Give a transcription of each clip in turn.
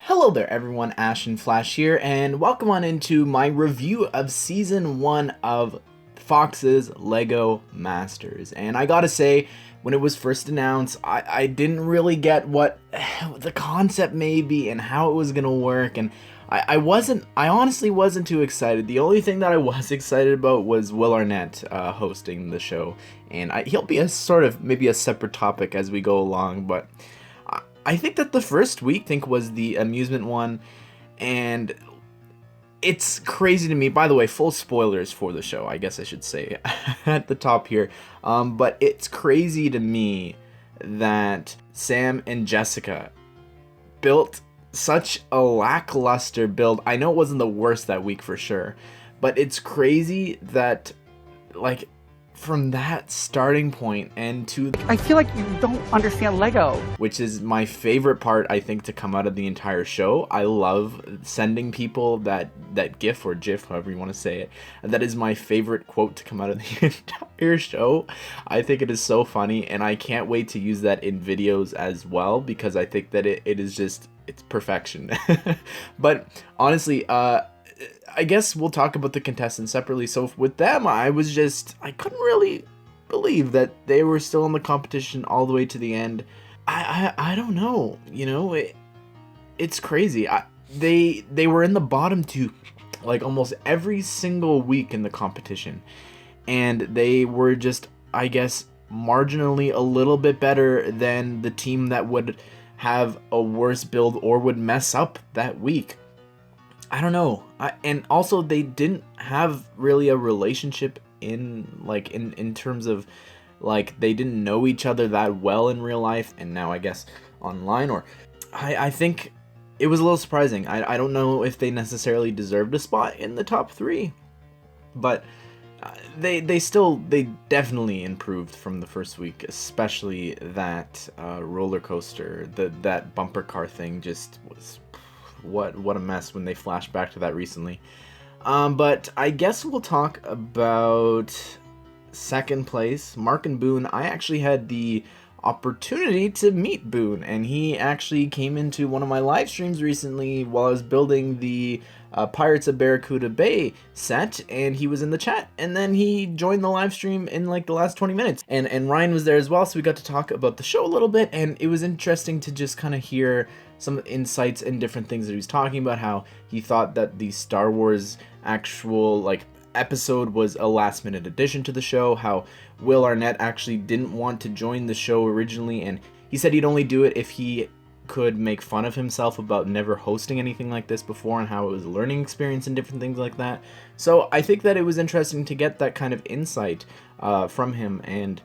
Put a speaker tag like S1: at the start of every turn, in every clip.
S1: Hello there everyone, Ashnflash here, and welcome on into my review of Season 1 of Fox's LEGO Masters. And I gotta say, when it was first announced, I didn't really get what the concept may be and how it was gonna work, and I honestly wasn't too excited. The only thing that I was excited about was Will Arnett hosting the show, and he'll be a sort of, maybe a separate topic as we go along, but I think that the first week was the amusement one, and it's crazy to me. By the way, full spoilers for the show, I guess I should say at the top here. But it's crazy to me that Sam and Jessica built such a lackluster build. I know it wasn't the worst that week for sure, but it's crazy that, like, from that starting point and to
S2: I feel like you don't understand Lego,
S1: which is my favorite part, I think, to come out of the entire show. I love sending people that gif or gif, however you want to say it. That is my favorite quote to come out of the entire show. I think it is so funny, and I can't wait to use that in videos as well, because I think that it is just, it's perfection. But honestly, I guess we'll talk about the contestants separately. So with them, I couldn't really believe that they were still in the competition all the way to the end. I don't know, you know, it's crazy. They were in the bottom two, like, almost every single week in the competition, and they were just, I guess, marginally a little bit better than the team that would have a worse build or would mess up that week. I don't know. And also, they didn't have really a relationship in terms of, like, they didn't know each other that well in real life, and now I guess online, or I think it was a little surprising. I don't know if they necessarily deserved a spot in the top three, but they definitely improved from the first week, especially that roller coaster, that bumper car thing just was, what a mess when they flashed back to that recently. But I guess we'll talk about second place, Mark and Boone. I actually had the opportunity to meet Boone, and he actually came into one of my live streams recently while I was building the Pirates of Barracuda Bay set, and he was in the chat, and then he joined the live stream in like the last 20 minutes, and Ryan was there as well, so we got to talk about the show a little bit, and it was interesting to just kind of hear some insights and different things that he was talking about, how he thought that the Star Wars actual, like, episode was a last minute addition to the show, how Will Arnett actually didn't want to join the show originally, and he said he'd only do it if he could make fun of himself about never hosting anything like this before, and how it was a learning experience and different things like that. So I think that it was interesting to get that kind of insight from him, and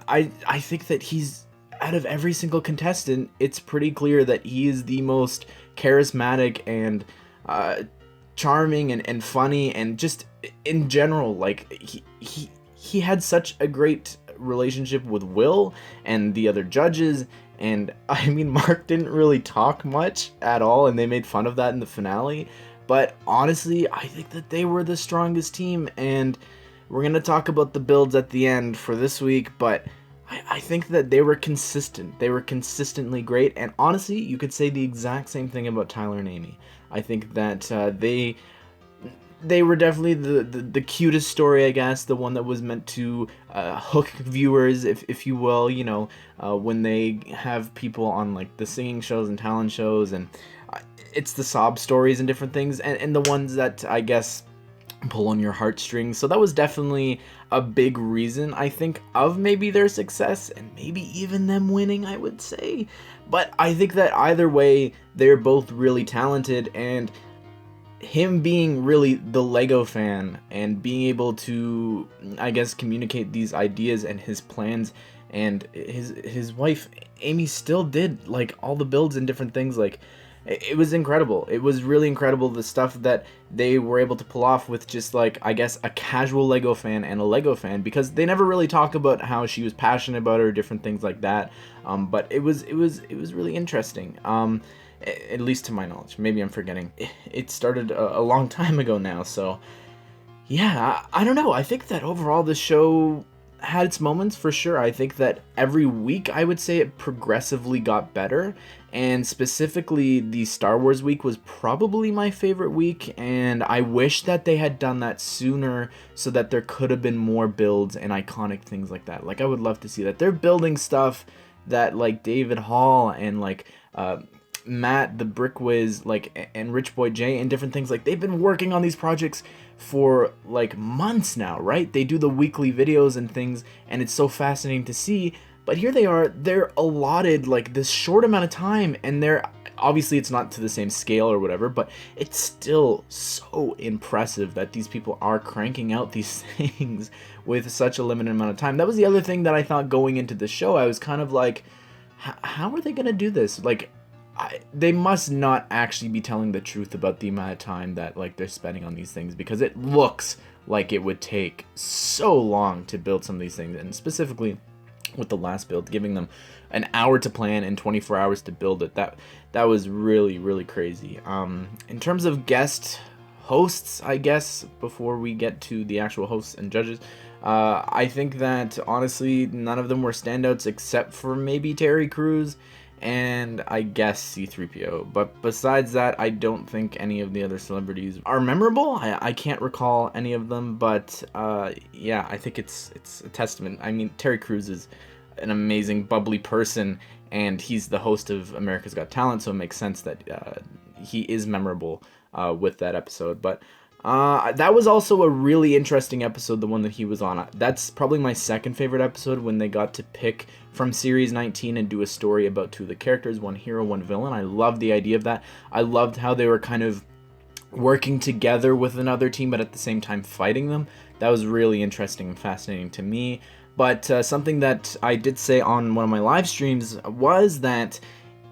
S1: I think that he's, out of every single contestant, it's pretty clear that he is the most charismatic and charming and funny, and just in general, like, he had such a great relationship with Will and the other judges. And I mean, Mark didn't really talk much at all, and they made fun of that in the finale, but honestly, I think that they were the strongest team, and we're gonna talk about the builds at the end for this week, but I think that they were consistent. They were consistently great, and honestly, you could say the exact same thing about Tyler and Amy. I think that they were definitely the cutest story, I guess, the one that was meant to hook viewers, if you will, you know, when they have people on, like, the singing shows and talent shows, and it's the sob stories and different things, and the ones that, I guess, pull on your heartstrings. So that was definitely a big reason, I think, of maybe their success, and maybe even them winning, I would say. But I think that either way, they're both really talented, and him being really the Lego fan and being able to, I guess, communicate these ideas and his plans, and his wife Amy still did, like, all the builds and different things. Like, it was incredible. It was really incredible, the stuff that they were able to pull off with just, like, I guess, a casual Lego fan and a Lego fan, because they never really talk about how she was passionate about it or different things like that. But it was really interesting. At least to my knowledge. Maybe I'm forgetting. It started a long time ago now, so yeah, I don't know. I think that overall the show had its moments for sure. I think that every week I would say it progressively got better, and specifically the Star Wars week was probably my favorite week, and I wish that they had done that sooner so that there could have been more builds and iconic things like that. Like, I would love to see that. They're building stuff that, like, David Hall and like Matt the Brick Wiz, like, and Rich Boy J and different things, like, they've been working on these projects for like months now, right? They do the weekly videos and things, and it's so fascinating to see. But here they are, they're allotted like this short amount of time, and they're obviously, it's not to the same scale or whatever, but it's still so impressive that these people are cranking out these things with such a limited amount of time. That was the other thing that I thought going into the show. I was kind of like, how are they gonna do this? Like, they must not actually be telling the truth about the amount of time that like they're spending on these things, because it looks like it would take so long to build some of these things, and specifically with the last build, giving them an hour to plan and 24 hours to build it. That was really crazy. In terms of guest hosts, I guess, before we get to the actual hosts and judges, I think that honestly none of them were standouts except for maybe Terry Crews and I guess C-3PO. But besides that, I don't think any of the other celebrities are memorable. I can't recall any of them, but yeah, I think it's a testament. I mean, Terry Crews is an amazing, bubbly person, and he's the host of America's Got Talent, so it makes sense that he is memorable with that episode. But that was also a really interesting episode, the one that he was on. That's probably my second favorite episode, when they got to pick from Series 19 and do a story about two of the characters, one hero, one villain. I loved the idea of that. I loved how they were kind of working together with another team, but at the same time fighting them. That was really interesting and fascinating to me. But something that I did say on one of my live streams was that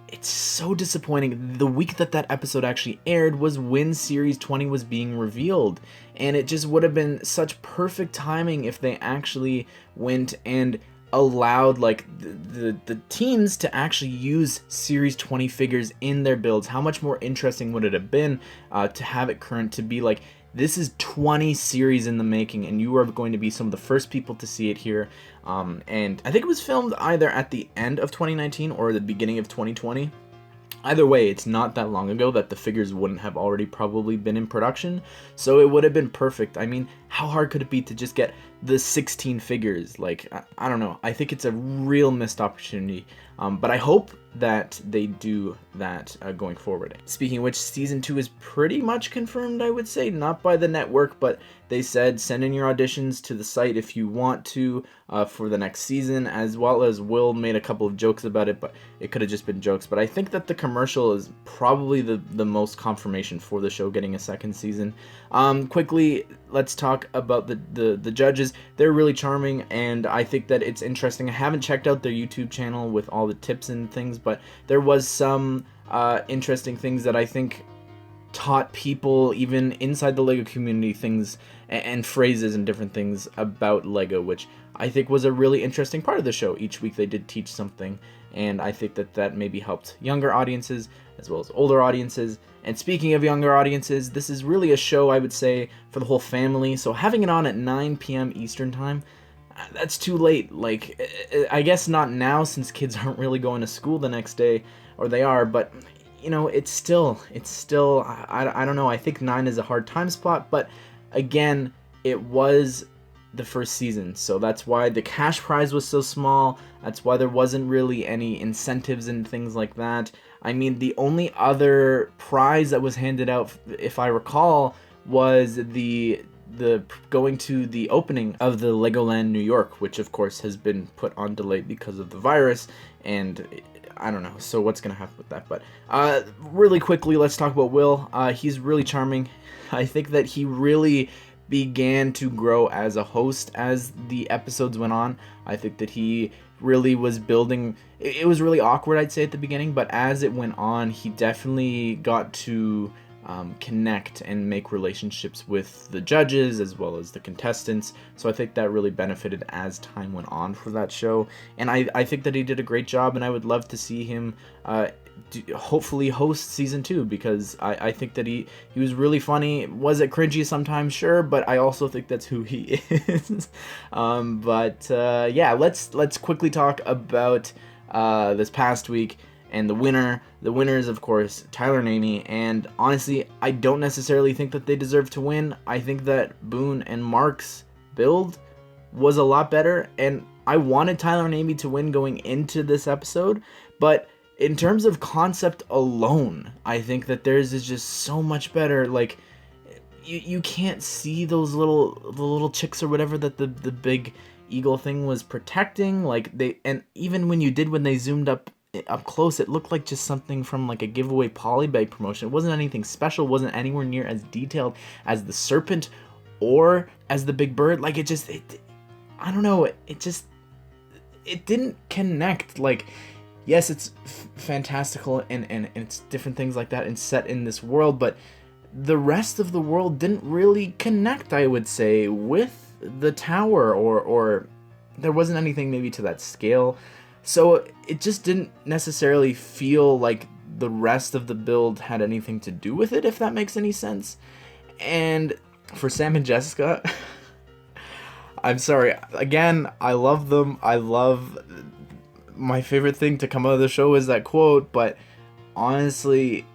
S1: it's so disappointing. The week that that episode actually aired was when Series 20 was being revealed, and it just would have been such perfect timing if they actually went and allowed like the teams to actually use Series 20 figures in their builds. How much more interesting would it have been to have it current, to be like, this is 20 series in the making, and you are going to be some of the first people to see it here. And I think it was filmed either at the end of 2019 or the beginning of 2020. Either way, it's not that long ago that the figures wouldn't have already probably been in production, so it would have been perfect. I mean, how hard could it be to just get the 16 figures? Like, I don't know. I think it's a real missed opportunity, but I hope that they do that going forward. Speaking of which, Season 2 is pretty much confirmed, I would say. Not by the network, but they said send in your auditions to the site if you want to for the next season, as well as Will made a couple of jokes about it, but it could have just been jokes. But I think that the commercial is probably the most confirmation for the show getting a second season. Quickly, let's talk about the judges. They're really charming, and I think that it's interesting. I haven't checked out their YouTube channel with all the tips and things, but there was some interesting things that I think taught people, even inside the LEGO community, things and phrases and different things about LEGO, which I think was a really interesting part of the show. Each week they did teach something, and I think that that maybe helped younger audiences as well as older audiences. And speaking of younger audiences, this is really a show, I would say, for the whole family. So having it on at 9 p.m. Eastern time, that's too late. Like, I guess not now, since kids aren't really going to school the next day, or they are, but you know, it's still, I don't know, I think 9 is a hard time spot, but again, it was the first season, so that's why the cash prize was so small. That's why there wasn't really any incentives and things like that. I mean, the only other prize that was handed out, if I recall, was the going to the opening of the Legoland New York, which of course has been put on delay because of the virus, and I don't know, so what's gonna happen with that. But really quickly, let's talk about Will. He's really charming. I think that he really began to grow as a host as the episodes went on. I think that he really was building. It was really awkward, I'd say, at the beginning, but as it went on, he definitely got to connect and make relationships with the judges as well as the contestants. So I think that really benefited as time went on for that show, and I think that he did a great job, and I would love to see him hopefully host season 2, because I think that he was really funny. Was it cringy sometimes? Sure, but I also think that's who he is. Yeah, let's quickly talk about this past week and the winner. The winner is, of course, Tyler and Amy, and honestly, I don't necessarily think that they deserve to win. I think that Boone and Mark's build was a lot better, and I wanted Tyler and Amy to win going into this episode, but in terms of concept alone, I think that theirs is just so much better. Like, you can't see those little chicks or whatever that the big eagle thing was protecting. Like, and even when they zoomed up close, it looked like just something from like a giveaway polybag promotion. It wasn't anything special, wasn't anywhere near as detailed as the serpent or as the big bird. Like, it I don't know, it didn't connect. Like, yes, it's fantastical and it's different things like that and set in this world, but the rest of the world didn't really connect, I would say, with the tower, or there wasn't anything maybe to that scale. So it just didn't necessarily feel like the rest of the build had anything to do with it, if that makes any sense. And for Sam and Jessica, I'm sorry. Again, I love them. My favorite thing to come out of the show is that quote, but honestly,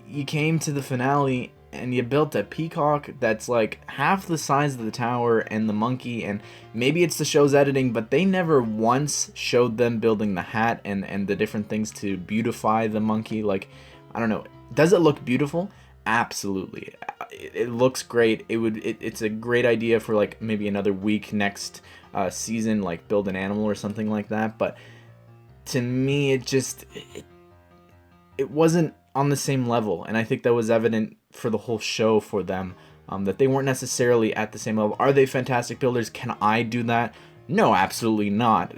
S1: you came to the finale and you built a peacock that's like half the size of the tower and the monkey, and maybe it's the show's editing, but they never once showed them building the hat and the different things to beautify the monkey. Like, I don't know. Does it look beautiful? Absolutely. It looks great. It's a great idea for like maybe another week next season, like build an animal or something like that, but to me, it wasn't on the same level, and I think that was evident for the whole show for them, that they weren't necessarily at the same level. Are they fantastic builders? Can I do that? No, absolutely not.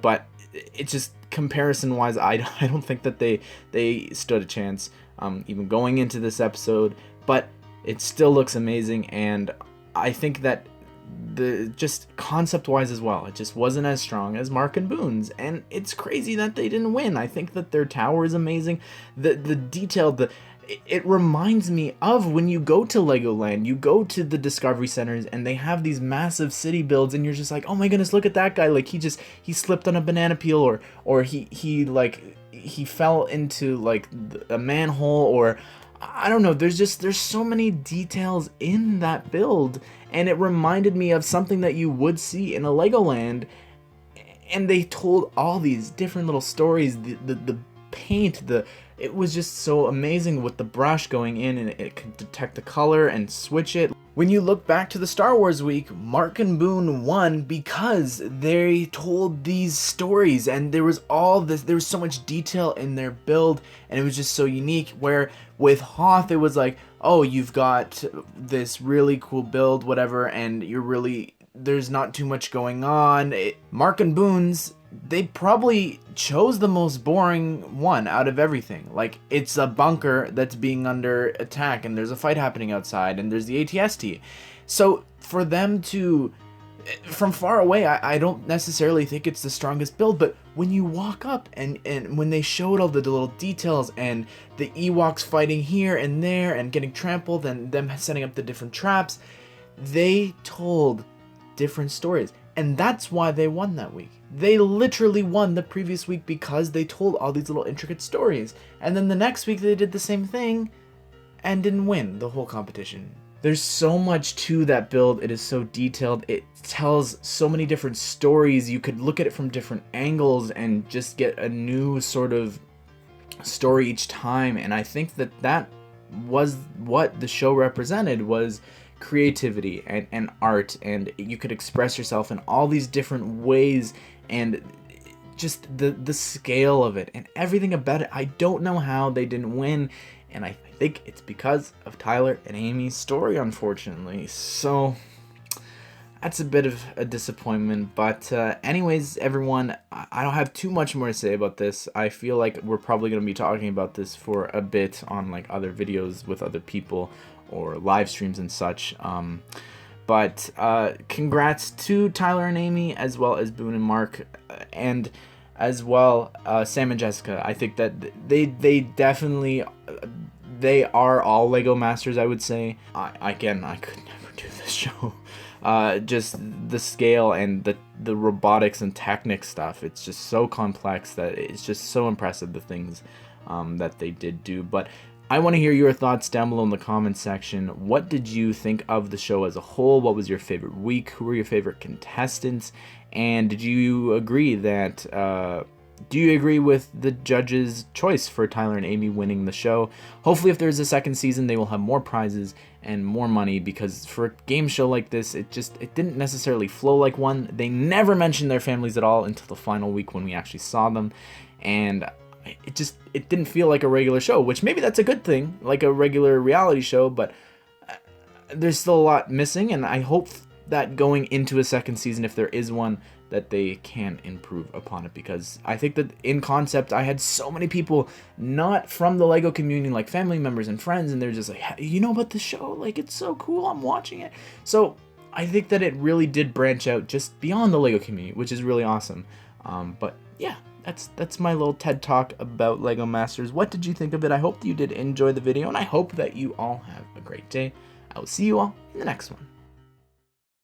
S1: But it's just comparison-wise, I don't think that they stood a chance, even going into this episode. But it still looks amazing, and I think that just concept-wise as well, it just wasn't as strong as Mark and Boone's, and it's crazy that they didn't win. I think that their tower is amazing. The detail, it reminds me of when you go to Legoland, you go to the Discovery Centers, and they have these massive city builds, and you're just like, oh my goodness, look at that guy, like he slipped on a banana peel, or he fell into like a manhole, or I don't know, there's so many details in that build, and it reminded me of something that you would see in a Legoland, and they told all these different little stories. The paint, it was just so amazing with the brush going in, and it could detect the color and switch it. When you look back to the Star Wars week, Mark and Boone won because they told these stories, and there was so much detail in their build, and it was just so unique. Where with Hoth, it was like, oh, you've got this really cool build, whatever, and there's not too much going on. Mark and Boone's, they probably chose the most boring one out of everything. Like, it's a bunker that's being under attack, and there's a fight happening outside, and there's the ATST. So for them to, from far away, I don't necessarily think it's the strongest build, but when you walk up and when they showed all the little details and the Ewoks fighting here and there and getting trampled and them setting up the different traps, they told different stories. And that's why they won that week. They literally won the previous week because they told all these little intricate stories. And then the next week they did the same thing and didn't win the whole competition. There's so much to that build. It is so detailed. It tells so many different stories. You could look at it from different angles and just get a new sort of story each time. And I think that was what the show represented, was creativity and art, and you could express yourself in all these different ways, and just the scale of it and everything about it. I don't know how they didn't win, and I think it's because of Tyler and Amy's story, unfortunately. So that's a bit of a disappointment, but anyways, everyone, I don't have too much more to say about this. I feel like we're probably going to be talking about this for a bit on like other videos with other people or live streams and such. But congrats to Tyler and Amy, as well as Boone and Mark. And as well. Sam and Jessica, I think that they definitely they are all Lego masters, I would say. Again, I could never do this show. Just the scale and the robotics and technic stuff, it's just so complex that it's just so impressive, the things that they did do. But I want to hear your thoughts down below in the comments section. What did you think of the show as a whole? What was your favorite week? Who were your favorite contestants? And did you agree that do you agree with the judges' choice for Tyler and Amy winning the show? Hopefully, if there's a second season, they will have more prizes and more money, because for a game show like this, it didn't necessarily flow like one. They never mentioned their families at all until the final week when we actually saw them, and it didn't feel like a regular show, which maybe that's a good thing, like a regular reality show, but there's still a lot missing, and I hope that going into a second season, if there is one, that they can improve upon it, because I think that in concept, I had so many people not from the Lego community, like family members and friends, and they're just like, hey, you know about the show? Like, it's so cool, I'm watching it. So I think that it really did branch out just beyond the Lego community, which is really awesome. But yeah, that's my little TED Talk about Lego Masters. What did you think of it? I hope that you did enjoy the video, and I hope that you all have a great day. I will see you all in the next one.